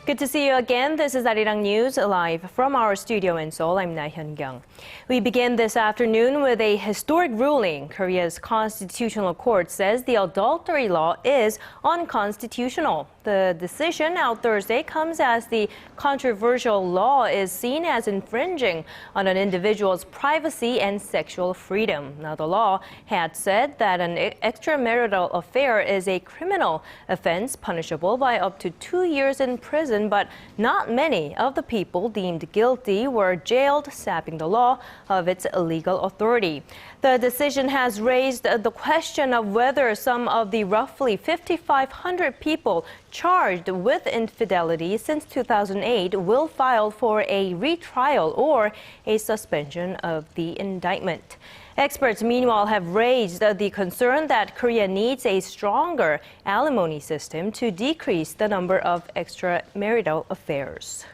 Good to see you again. This is Arirang News, live from our studio in Seoul. I'm Laah Hyun-kyung. We begin this afternoon with a historic ruling. Korea's constitutional court says the adultery law is unconstitutional. The decision out Thursday comes as the controversial law is seen as infringing on an individual's privacy and sexual freedom. Now, the law had said that an extramarital affair is a criminal offense punishable by up to 2 years in prison. But not many of the people deemed guilty were jailed, sapping the law of its legal authority. The decision has raised the question of whether some of the roughly 5,500 people charged with infidelity since 2008 will file for a retrial or a suspension of the indictment. Experts, meanwhile, have raised the concern that Korea needs a stronger alimony system to decrease the number of extramarital affairs.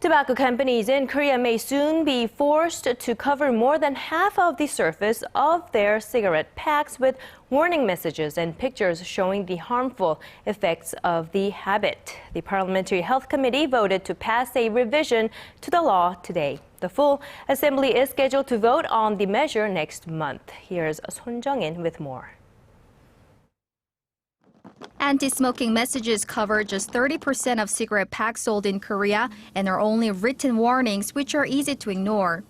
Tobacco companies in Korea may soon be forced to cover more than half of the surface of their cigarette packs with warning messages and pictures showing the harmful effects of the habit. The Parliamentary Health Committee voted to pass a revision to the law today. The full assembly is scheduled to vote on the measure next month. Here's Son Jung-in with more. Anti-smoking messages cover just 30% of cigarette packs sold in Korea and are only written warnings which are easy to ignore.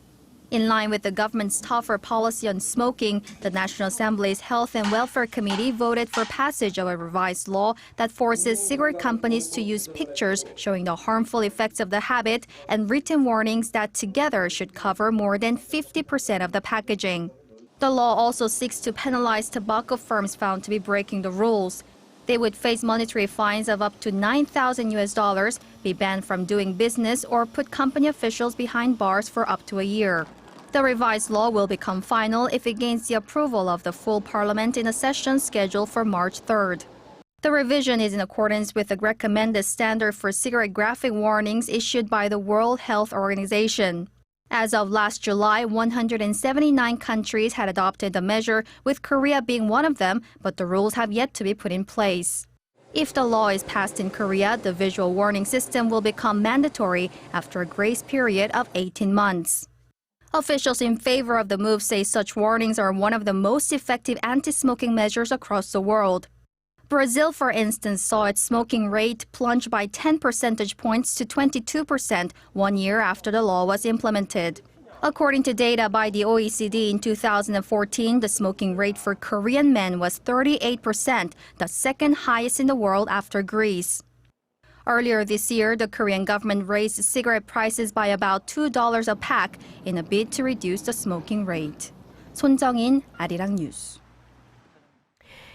In line with the government's tougher policy on smoking, the National Assembly's Health and Welfare Committee voted for passage of a revised law that forces cigarette companies to use pictures showing the harmful effects of the habit and written warnings that together should cover more than 50% of the packaging. The law also seeks to penalize tobacco firms found to be breaking the rules. They would face monetary fines of up to $9,000, be banned from doing business, or put company officials behind bars for up to a year. The revised law will become final if it gains the approval of the full parliament in a session scheduled for March 3rd. The revision is in accordance with the recommended standard for cigarette graphic warnings issued by the World Health Organization. As of last July, 179 countries had adopted the measure, with Korea being one of them, but the rules have yet to be put in place. If the law is passed in Korea, the visual warning system will become mandatory after a grace period of 18 months. Officials in favor of the move say such warnings are one of the most effective anti-smoking measures across the world. Brazil, for instance, saw its smoking rate plunge by 10 percentage points to 22% 1 year after the law was implemented. According to data by the OECD in 2014, the smoking rate for Korean men was 38%, the second highest in the world after Greece. Earlier this year, the Korean government raised cigarette prices by about $2 a pack in a bid to reduce the smoking rate. Son Jung-in, Arirang News.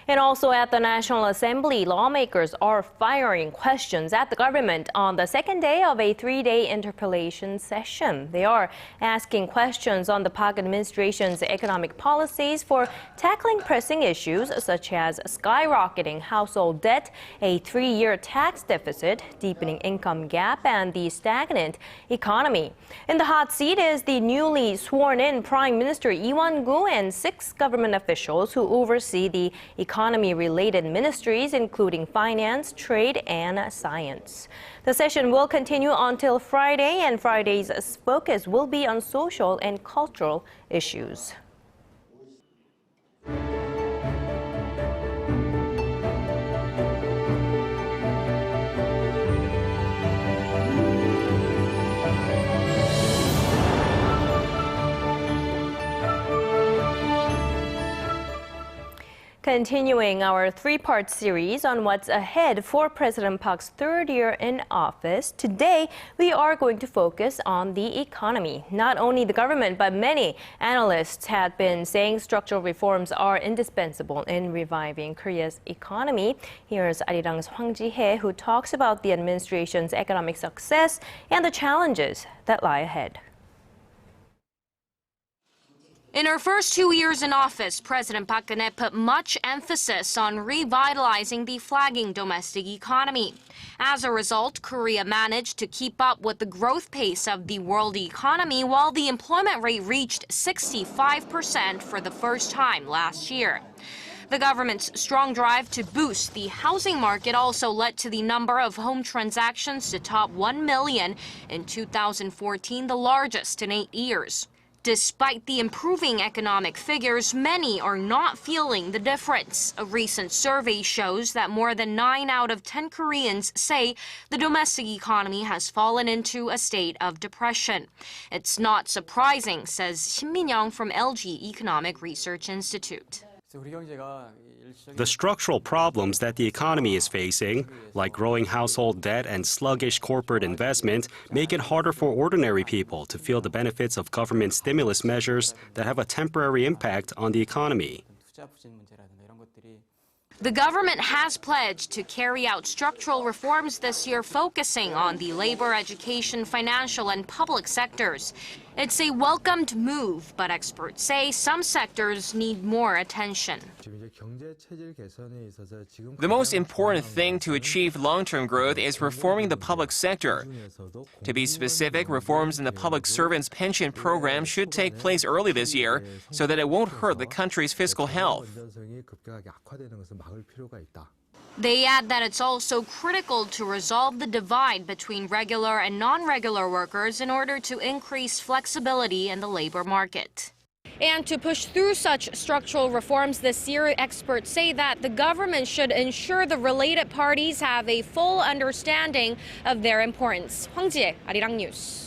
And also at the National Assembly, lawmakers are firing questions at the government on the second day of a 3-day interpellation session. They are asking questions on the Park administration's economic policies for tackling pressing issues such as skyrocketing household debt, a 3-year tax deficit, deepening income gap, and the stagnant economy. In the hot seat is the newly sworn-in Prime Minister Lee Won-gu and 6 government officials who oversee the economy-related ministries, including finance, trade, and science. The session will continue until Friday, and Friday's focus will be on social and cultural issues. Continuing our 3-part series on what's ahead for President Park's 3rd year in office, today we are going to focus on the economy. Not only the government, but many analysts have been saying structural reforms are indispensable in reviving Korea's economy. Here's Arirang's Hwang Ji-hye, who talks about the administration's economic success and the challenges that lie ahead. In her first 2 years in office, President Park Geun-hye put much emphasis on revitalizing the flagging domestic economy. As a result, Korea managed to keep up with the growth pace of the world economy, while the employment rate reached 65% for the first time last year. The government's strong drive to boost the housing market also led to the number of home transactions to top 1 million in 2014, the largest in 8 years. Despite the improving economic figures, many are not feeling the difference. A recent survey shows that more than 9 out of 10 Koreans say the domestic economy has fallen into a state of depression. It's not surprising, says Shin Min-young from LG Economic Research Institute. The structural problems that the economy is facing, like growing household debt and sluggish corporate investment, make it harder for ordinary people to feel the benefits of government stimulus measures that have a temporary impact on the economy. The government has pledged to carry out structural reforms this year, focusing on the labor, education, financial, and public sectors. It's a welcomed move, but experts say some sectors need more attention. The most important thing to achieve long-term growth is reforming the public sector. To be specific, reforms in the public servants' pension program should take place early this year so that it won't hurt the country's fiscal health. They add that it's also critical to resolve the divide between regular and non-regular workers in order to increase flexibility in the labor market. And to push through such structural reforms this year, experts say that the government should ensure the related parties have a full understanding of their importance. Hwang Ji-ae, Arirang News.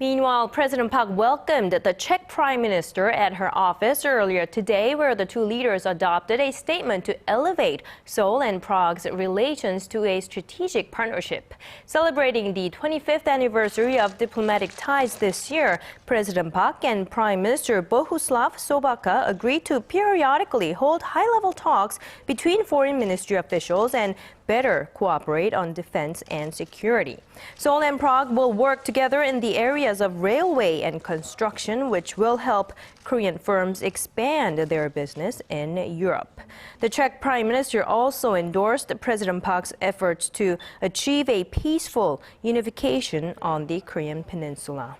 Meanwhile, President Park welcomed the Czech Prime Minister at her office earlier today, where the two leaders adopted a statement to elevate Seoul and Prague's relations to a strategic partnership. Celebrating the 25th anniversary of diplomatic ties this year, President Park and Prime Minister Bohuslav Sobaka agreed to periodically hold high-level talks between foreign ministry officials and better cooperate on defense and security. Seoul and Prague will work together in the areas of railway and construction, which will help Korean firms expand their business in Europe. The Czech Prime Minister also endorsed President Park's efforts to achieve a peaceful unification on the Korean peninsula.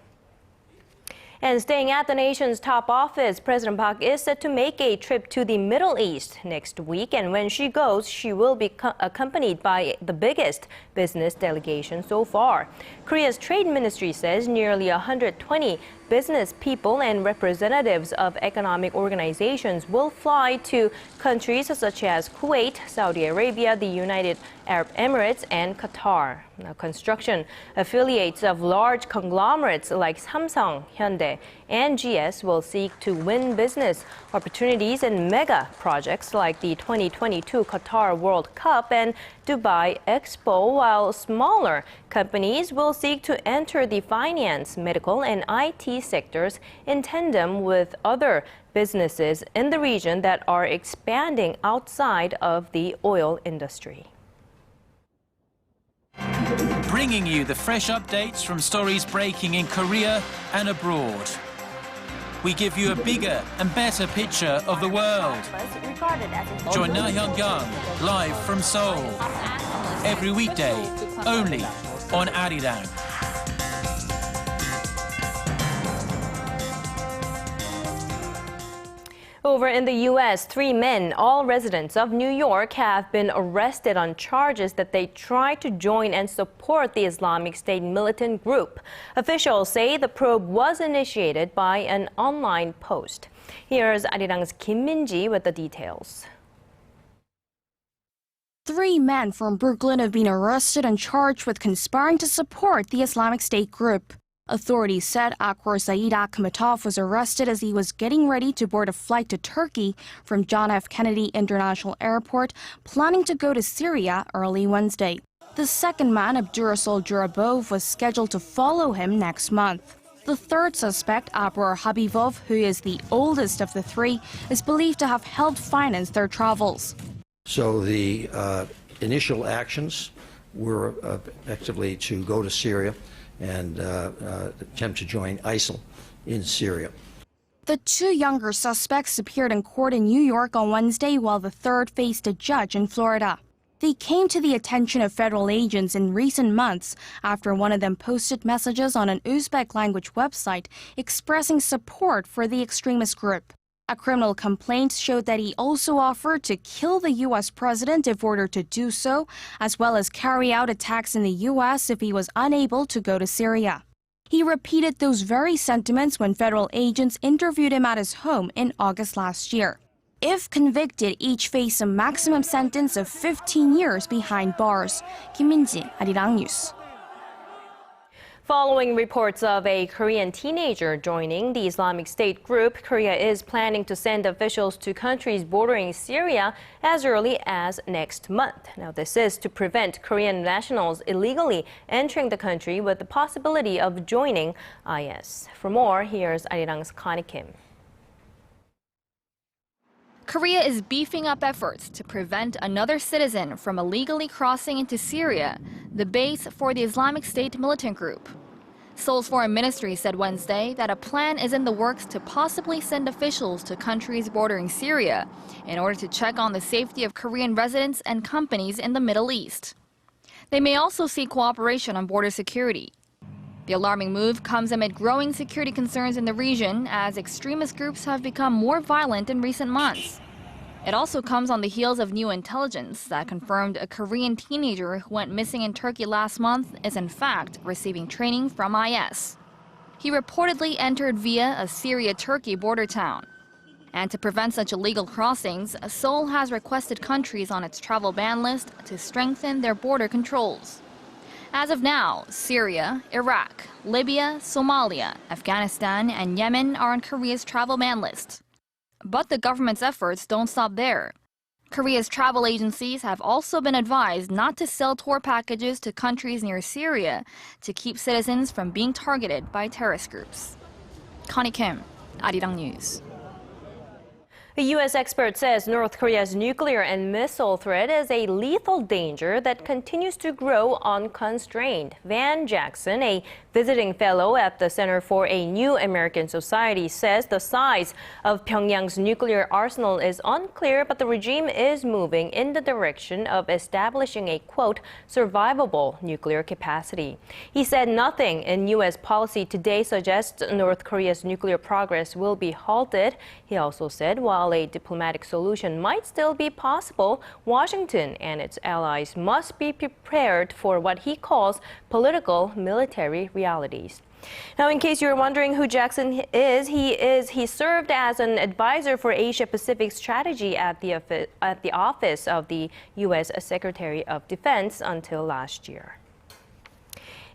And staying at the nation's top office, President Park is set to make a trip to the Middle East next week. And when she goes, she will be accompanied by the biggest business delegation so far. Korea's Trade Ministry says nearly 120 business people and representatives of economic organizations will fly to countries such as Kuwait, Saudi Arabia, the United Arab Emirates, and Qatar. Now, construction affiliates of large conglomerates like Samsung, Hyundai, and GS will seek to win business opportunities in mega projects like the 2022 Qatar World Cup and Dubai Expo, while smaller companies will seek to enter the finance, medical, and IT sectors in tandem with other businesses in the region that are expanding outside of the oil industry. Bringing you the fresh updates from stories breaking in Korea and abroad. We give you a bigger and better picture of the world. Join Laah Hyun-kyung live from Seoul. Every weekday, only on Arirang. Over in the U.S., 3 men, all residents of New York, have been arrested on charges that they tried to join and support the Islamic State militant group. Officials say the probe was initiated by an online post. Here's Arirang's Kim Min-ji with the details. 3 men from Brooklyn have been arrested and charged with conspiring to support the Islamic State group. Authorities said Akbar Saeed Akhmetov was arrested as he was getting ready to board a flight to Turkey from John F. Kennedy International Airport, planning to go to Syria early Wednesday. The second man, Abdurasul Jurabov, was scheduled to follow him next month. The third suspect, Abror Habibov, who is the oldest of the 3, is believed to have helped finance their travels. So the initial actions were effectively to go to Syria and attempt to join ISIL in Syria. The 2 younger suspects appeared in court in New York on Wednesday, while the third faced a judge in Florida. They came to the attention of federal agents in recent months after one of them posted messages on an Uzbek language website expressing support for the extremist group. A criminal complaint showed that he also offered to kill the U.S. president if ordered to do so, as well as carry out attacks in the U.S. if he was unable to go to Syria. He repeated those very sentiments when federal agents interviewed him at his home in August last year. If convicted, each face a maximum sentence of 15 years behind bars. 김민지, Arirang News. Following reports of a Korean teenager joining the Islamic State group, Korea is planning to send officials to countries bordering Syria as early as next month. Now, this is to prevent Korean nationals illegally entering the country with the possibility of joining IS. For more, here's Arirang's Connie Kim. Korea is beefing up efforts to prevent another citizen from illegally crossing into Syria, the base for the Islamic State militant group. Seoul's foreign ministry said Wednesday that a plan is in the works to possibly send officials to countries bordering Syria in order to check on the safety of Korean residents and companies in the Middle East. They may also seek cooperation on border security. The alarming move comes amid growing security concerns in the region as extremist groups have become more violent in recent months. It also comes on the heels of new intelligence that confirmed a Korean teenager who went missing in Turkey last month is in fact receiving training from IS. He reportedly entered via a Syria-Turkey border town. And to prevent such illegal crossings, Seoul has requested countries on its travel ban list to strengthen their border controls. As of now, Syria, Iraq, Libya, Somalia, Afghanistan, and Yemen are on Korea's travel ban list. But the government's efforts don't stop there. Korea's travel agencies have also been advised not to sell tour packages to countries near Syria to keep citizens from being targeted by terrorist groups. Connie Kim, Arirang News. A U.S. expert says North Korea's nuclear and missile threat is a lethal danger that continues to grow unconstrained. Van Jackson, a visiting fellow at the Center for a New American Society, says the size of Pyongyang's nuclear arsenal is unclear, but the regime is moving in the direction of establishing a, quote, survivable nuclear capacity. He said nothing in U.S. policy today suggests North Korea's nuclear progress will be halted. He also said while a diplomatic solution might still be possible, Washington and its allies must be prepared for what he calls political military realities. Now, in case you're wondering who Jackson is, he served as an advisor for Asia-Pacific strategy at the office of the U.S. Secretary of Defense until last year.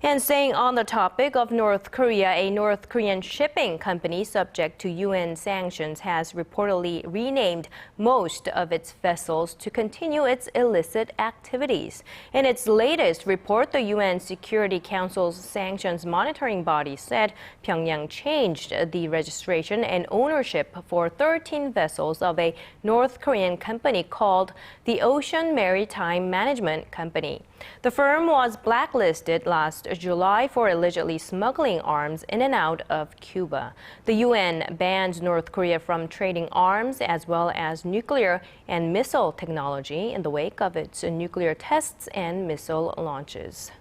And staying on the topic of North Korea, a North Korean shipping company subject to UN sanctions has reportedly renamed most of its vessels to continue its illicit activities. In its latest report, the UN Security Council's sanctions monitoring body said Pyongyang changed the registration and ownership for 13 vessels of a North Korean company called the Ocean Maritime Management Company. The firm was blacklisted last July for allegedly smuggling arms in and out of Cuba. The UN banned North Korea from trading arms as well as nuclear and missile technology in the wake of its nuclear tests and missile launches.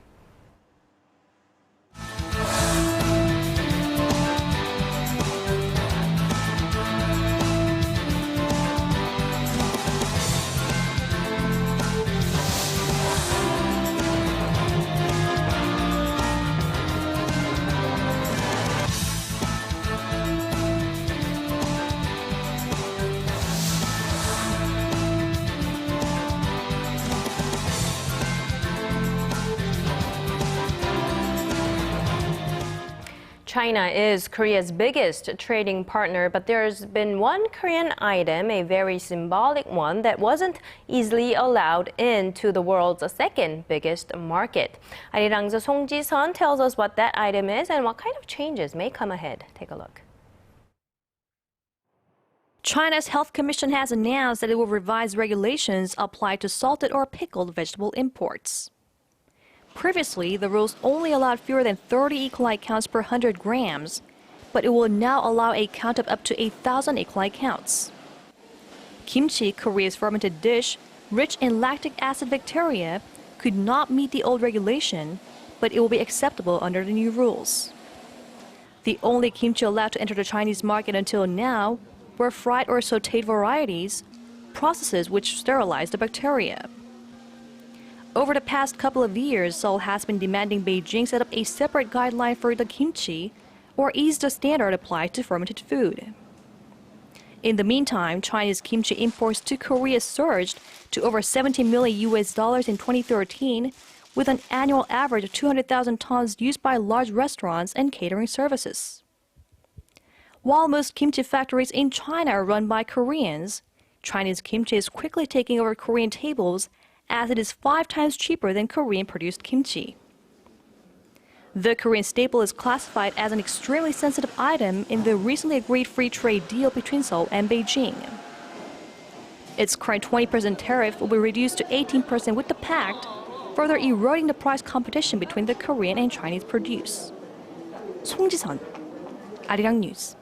China is Korea's biggest trading partner, but there's been one Korean item, a very symbolic one, that wasn't easily allowed into the world's second biggest market. Arirang's Song Ji-sun tells us what that item is and what kind of changes may come ahead. Take a look. China's Health Commission has announced that it will revise regulations applied to salted or pickled vegetable imports. Previously, the rules only allowed fewer than 30 E. coli counts per 100 grams, but it will now allow a count of up to 8,000 E. coli counts. Kimchi, Korea's fermented dish, rich in lactic acid bacteria, could not meet the old regulation, but it will be acceptable under the new rules. The only kimchi allowed to enter the Chinese market until now were fried or sautéed varieties, processes which sterilize the bacteria. Over the past couple of years, Seoul has been demanding Beijing set up a separate guideline for the kimchi or ease the standard applied to fermented food. In the meantime, Chinese kimchi imports to Korea surged to over $17 million in 2013, with an annual average of 200,000 tons used by large restaurants and catering services. While most kimchi factories in China are run by Koreans, Chinese kimchi is quickly taking over Korean tables as it is 5 times cheaper than Korean-produced kimchi. The Korean staple is classified as an extremely sensitive item in the recently agreed free trade deal between Seoul and Beijing. Its current 20% tariff will be reduced to 18% with the pact, further eroding the price competition between the Korean and Chinese produce. 송지선, Arirang News.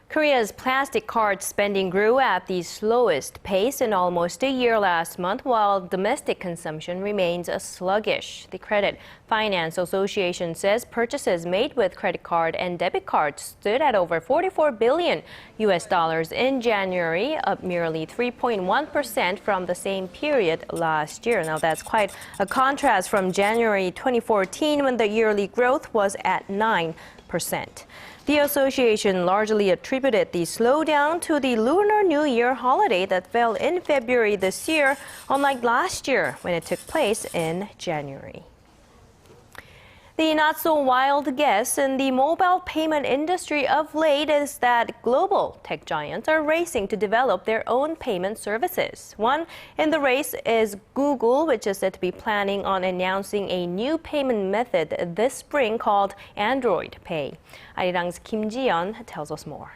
Korea's plastic card spending grew at the slowest pace in almost a year last month, while domestic consumption remains sluggish. The Credit Finance Association says purchases made with credit card and debit cards stood at over $44 billion in January, up merely 3.1% from the same period last year. Now that's quite a contrast from January 2014, when the yearly growth was at 9%. The association largely attributed the slowdown to the Lunar New Year holiday that fell in February this year, unlike last year when it took place in January. The not-so-wild guess in the mobile payment industry of late is that global tech giants are racing to develop their own payment services. One in the race is Google, which is said to be planning on announcing a new payment method this spring called Android Pay. Arirang's Kim Ji-yeon tells us more.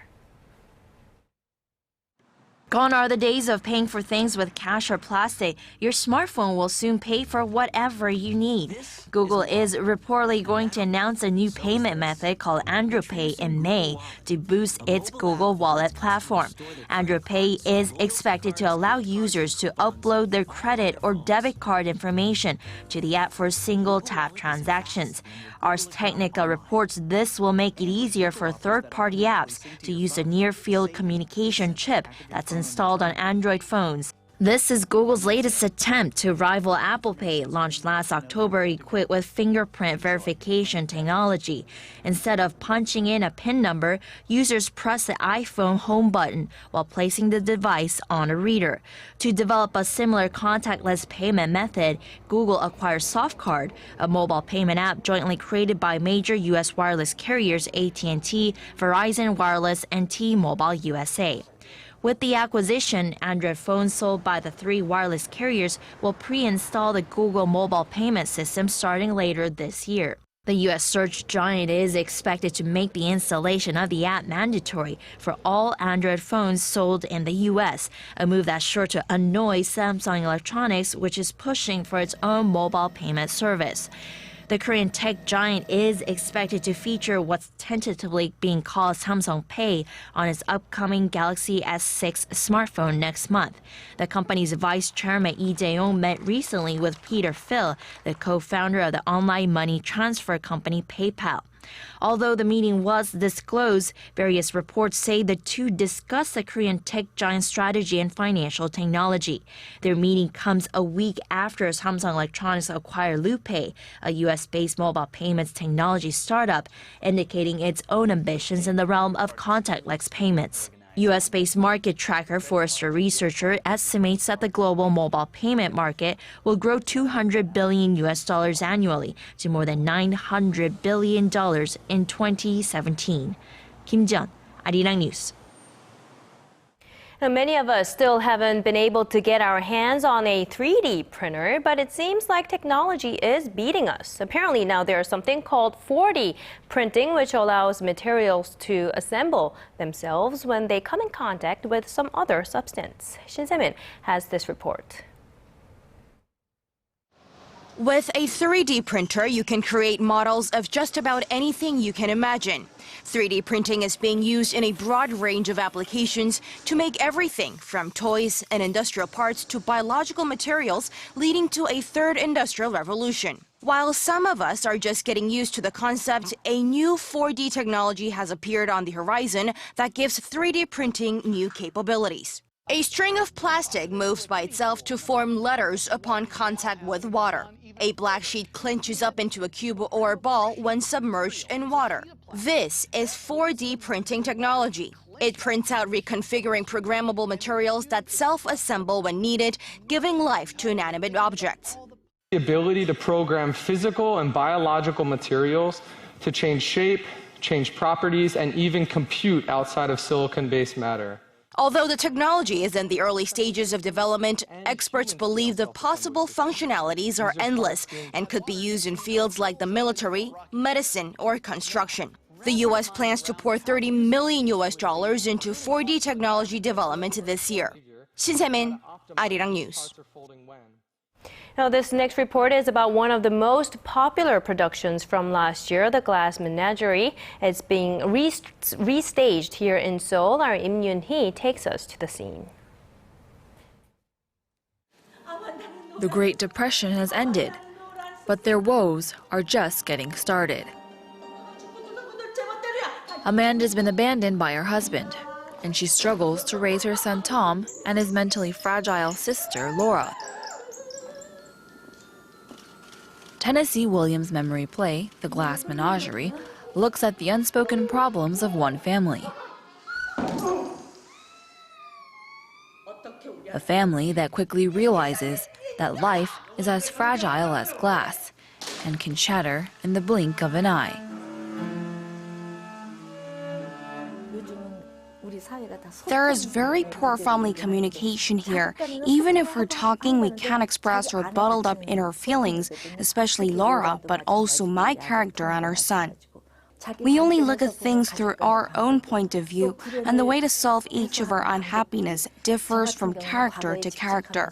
Gone are the days of paying for things with cash or plastic. Your smartphone will soon pay for whatever you need. Google is reportedly going to announce a new payment method called Android Pay in May to boost its Google Wallet platform. Android Pay is expected to allow users to upload their credit or debit card information to the app for single-tap transactions. Ars Technica reports this will make it easier for third-party apps to use the near-field communication chip that's installed on Android phones. This is Google's latest attempt to rival Apple Pay, launched last October equipped with fingerprint verification technology. Instead of punching in a PIN number, users press the iPhone home button while placing the device on a reader. To develop a similar contactless payment method, Google acquired SoftCard, a mobile payment app jointly created by major U.S. wireless carriers AT&T, Verizon Wireless, and T-Mobile USA. With the acquisition, Android phones sold by the 3 wireless carriers will pre-install the Google mobile payment system starting later this year. The U.S. search giant is expected to make the installation of the app mandatory for all Android phones sold in the U.S., a move that's sure to annoy Samsung Electronics, which is pushing for its own mobile payment service. The Korean tech giant is expected to feature what's tentatively being called Samsung Pay on its upcoming Galaxy S6 smartphone next month. The company's vice chairman Lee Jae-yong met recently with Peter Phil, the co-founder of the online money transfer company PayPal. Although the meeting was disclosed, various reports say the two discussed the Korean tech giant strategy and financial technology. Their meeting comes a week after Samsung Electronics acquired LuPay, a U.S.-based mobile payments technology startup, indicating its own ambitions in the realm of contactless payments. U.S.-based market tracker Forrester Researcher estimates that the global mobile payment market will grow $200 billion annually to more than $900 billion in 2017. Kim Ji-yeon, Arirang News. Now, many of us still haven't been able to get our hands on a 3D printer, but it seems like technology is beating us. Apparently now there's something called 4D printing, which allows materials to assemble themselves when they come in contact with some other substance. Shin Se-min has this report. With a 3D printer, you can create models of just about anything you can imagine. 3D printing is being used in a broad range of applications to make everything from toys and industrial parts to biological materials, leading to a third industrial revolution. While some of us are just getting used to the concept, a new 4D technology has appeared on the horizon that gives 3D printing new capabilities. A string of plastic moves by itself to form letters upon contact with water. A black sheet clinches up into a cube or ball when submerged in water. This is 4D printing technology. It prints out reconfiguring programmable materials that self-assemble when needed, giving life to inanimate objects. The ability to program physical and biological materials to change shape, change properties, and even compute outside of silicon-based matter. Although the technology is in the early stages of development, experts believe the possible functionalities are endless and could be used in fields like the military, medicine, or construction. The U.S. plans to pour $30 million into 4D technology development this year. Shin Se-min, Arirang News. Now, this next report is about one of the most popular productions from last year, the Glass Menagerie. It's being restaged here in Seoul. Our Im Yoon-hee takes us to the scene. The Great Depression has ended, but their woes are just getting started. Amanda's been abandoned by her husband, and she struggles to raise her son Tom and his mentally fragile sister Laura. Tennessee Williams' memory play, The Glass Menagerie, looks at the unspoken problems of one family. A family that quickly realizes that life is as fragile as glass and can shatter in the blink of an eye. There is very poor family communication here. Even if we're talking, we can't express our bottled up inner feelings, especially Laura, but also my character and her son. We only look at things through our own point of view, and the way to solve each of our unhappiness differs from character to character.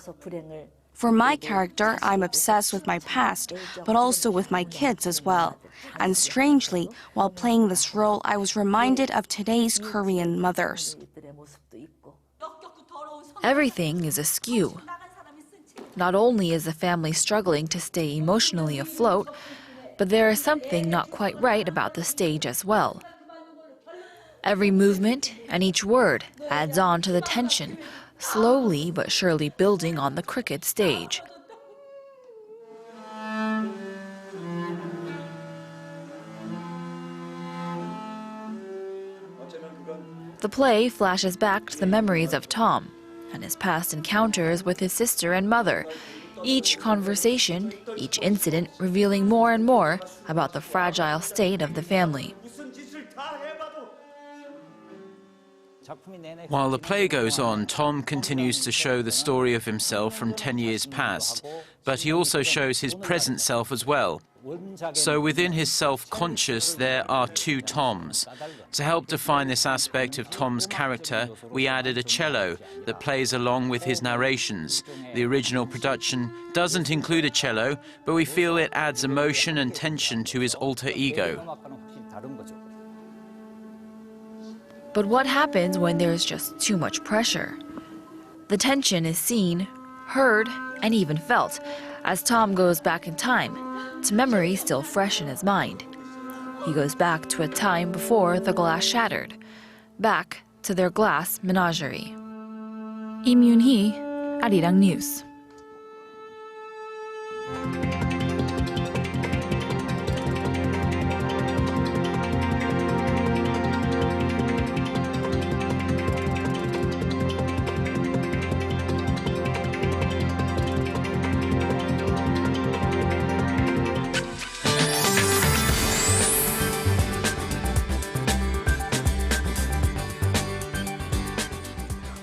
For my character, I'm obsessed with my past, but also with my kids as well. And strangely, while playing this role, I was reminded of today's Korean mothers. Everything is askew. Not only is the family struggling to stay emotionally afloat, but there is something not quite right about the stage as well. Every movement and each word adds on to the tension, slowly but surely building on the cricket stage. The play flashes back to the memories of Tom and his past encounters with his sister and mother, each conversation, each incident revealing more and more about the fragile state of the family. While the play goes on, Tom continues to show the story of himself from 10 years past, but he also shows his present self as well. So within his self-conscious, there are two Toms. To help define this aspect of Tom's character, we added a cello that plays along with his narrations. The original production doesn't include a cello, but we feel it adds emotion and tension to his alter ego. But what happens when there's just too much pressure? The tension is seen, heard, and even felt as Tom goes back in time, to memories still fresh in his mind. He goes back to a time before the glass shattered, back to their glass menagerie. Im Yoon-hee, Arirang News.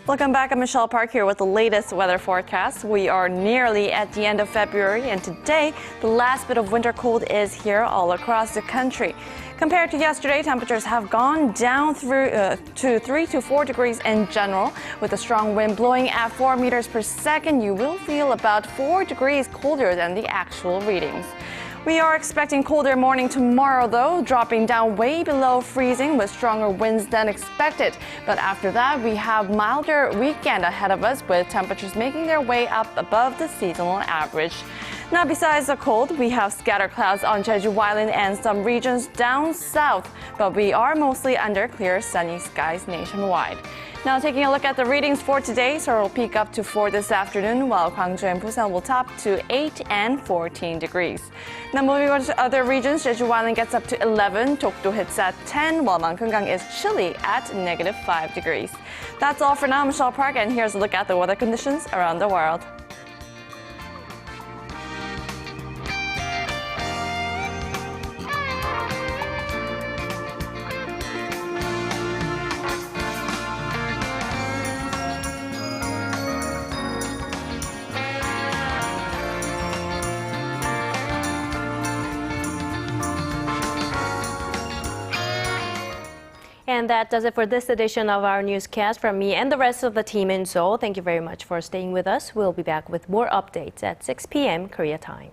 Welcome back. I'm Michelle Park here with the latest weather forecast. We are nearly at the end of February, and today the last bit of winter cold is here all across the country. Compared to yesterday, temperatures have gone down through to 3 to 4 degrees in general. With a strong wind blowing at 4 meters per second, you will feel about 4 degrees colder than the actual readings. We are expecting colder morning tomorrow, though, dropping down way below freezing with stronger winds than expected. But after that, we have milder weekend ahead of us with temperatures making their way up above the seasonal average. Now, besides the cold, we have scattered clouds on Jeju Island and some regions down south, but we are mostly under clear, sunny skies nationwide. Now, taking a look at the readings for today, Seoul will peak up to 4 this afternoon, while Gwangju and Busan will top to 8 and 14 degrees. Now, moving on to other regions, Jeju Island gets up to 11, Dokdo hits at 10, while Mangkunggang is chilly at -5 degrees. That's all for now, Michelle Park, and here's a look at the weather conditions around the world. And that does it for this edition of our newscast. From me and the rest of the team in Seoul, thank you very much for staying with us. We'll be back with more updates at 6 p.m. Korea time.